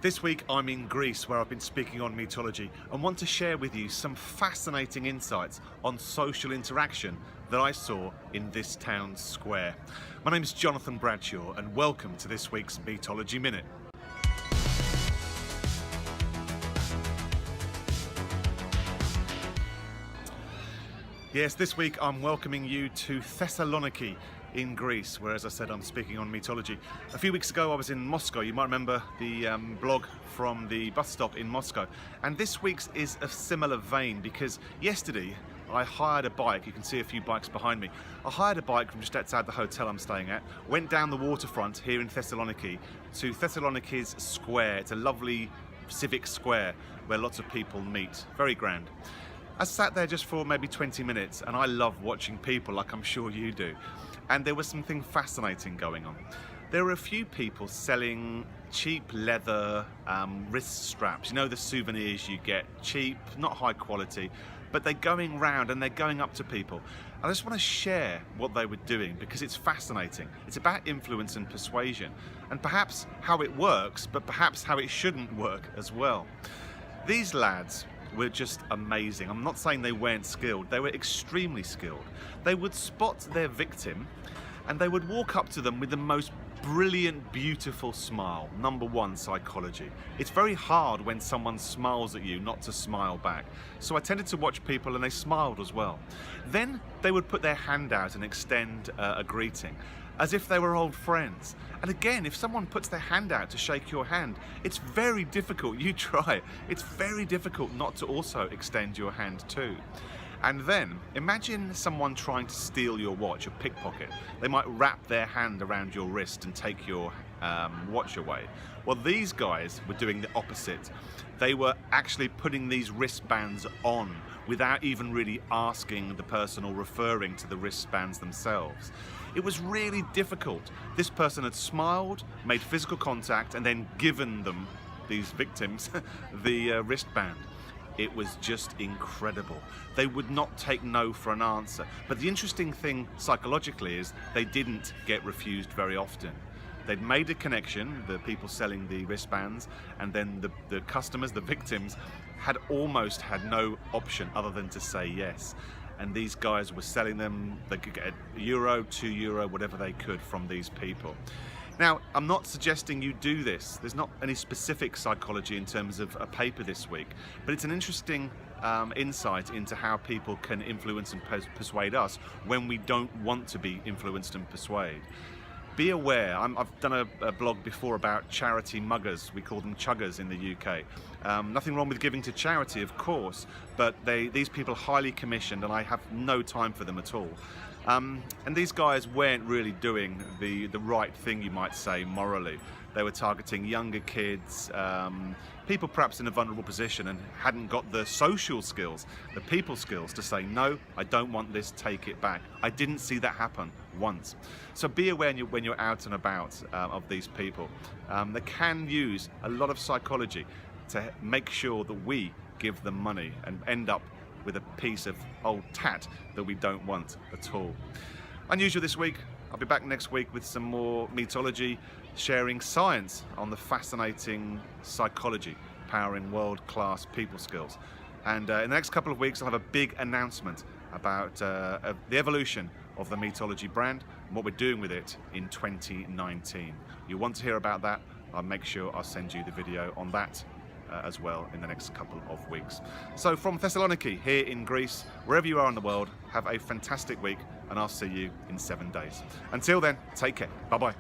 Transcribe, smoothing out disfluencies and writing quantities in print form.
This week I'm in Greece, where I've been speaking on Meetology, and want to share with you some fascinating insights on social interaction that I saw in this town's square. My name is Jonathan Bradshaw, and welcome to this week's Meetology Minute. Yes, this week I'm welcoming you to Thessaloniki in Greece, where, as I said, I'm speaking on Meetology. A few weeks ago I was in Moscow. You might remember the blog from the bus stop in Moscow. And this week's is a similar vein, because yesterday I hired a bike. You can see a few bikes behind me. I hired a bike from just outside the hotel I'm staying at, went down the waterfront here in Thessaloniki to Thessaloniki's square. It's a lovely civic square where lots of people meet. Very grand. I sat there just for maybe 20 minutes, and I love watching people, like I'm sure you do. And there was something fascinating going on. There were a few people selling cheap leather wrist straps. You know, the souvenirs you get, cheap, not high quality, but they're going round and they're going up to people. I just want to share what they were doing because it's fascinating. It's about influence and persuasion, and perhaps how it works, but perhaps how it shouldn't work as well. These lads were just amazing. I'm not saying they weren't skilled, they were extremely skilled. They would spot their victim and they would walk up to them with the most brilliant, beautiful smile. Number one, psychology. It's very hard when someone smiles at you not to smile back. So I tended to watch people and they smiled as well. Then they would put their hand out and extend a greeting, as if they were old friends. And again, if someone puts their hand out to shake your hand, it's very difficult, you try, it's very difficult not to also extend your hand too. And then, imagine someone trying to steal your watch, a pickpocket. They might wrap their hand around your wrist and take your watch away. Well, these guys were doing the opposite. They were actually putting these wristbands on without even really asking the person or referring to the wristbands themselves. It was really difficult. This person had smiled, made physical contact, and then given them, these victims, the wristband. It was just incredible. They would not take no for an answer. But the interesting thing psychologically is they didn't get refused very often. They'd made a connection, the people selling the wristbands, and then the customers, the victims, had almost had no option other than to say yes. And these guys were selling them. They could get €1, €2, whatever they could from these people. Now, I'm not suggesting you do this. There's not any specific psychology in terms of a paper this week, but it's an interesting insight into how people can influence and persuade us when we don't want to be influenced and persuade. Be aware. I've done a blog before about charity muggers. We call them chuggers in the UK. Nothing wrong with giving to charity, of course, but these people are highly commissioned, and I have no time for them at all. And these guys weren't really doing the right thing, you might say, morally. They were targeting younger kids, people perhaps in a vulnerable position and hadn't got the social skills, the people skills to say, no, I don't want this, take it back. I didn't see that happen once. So be aware when you're out and about of these people. They can use a lot of psychology to make sure that we give them money and end up with a piece of old tat that we don't want at all. Unusual this week. I'll be back next week with some more Meetology, sharing science on the fascinating psychology powering world-class people skills. And in the next couple of weeks I'll have a big announcement about the evolution of the Meetology brand and what we're doing with it in 2019. You want to hear about that? I'll make sure I'll send you the video on that as well in the next couple of weeks. So from Thessaloniki here in Greece, wherever you are in the world, have a fantastic week, and I'll see you in 7 days. Until then, take care. Bye-bye.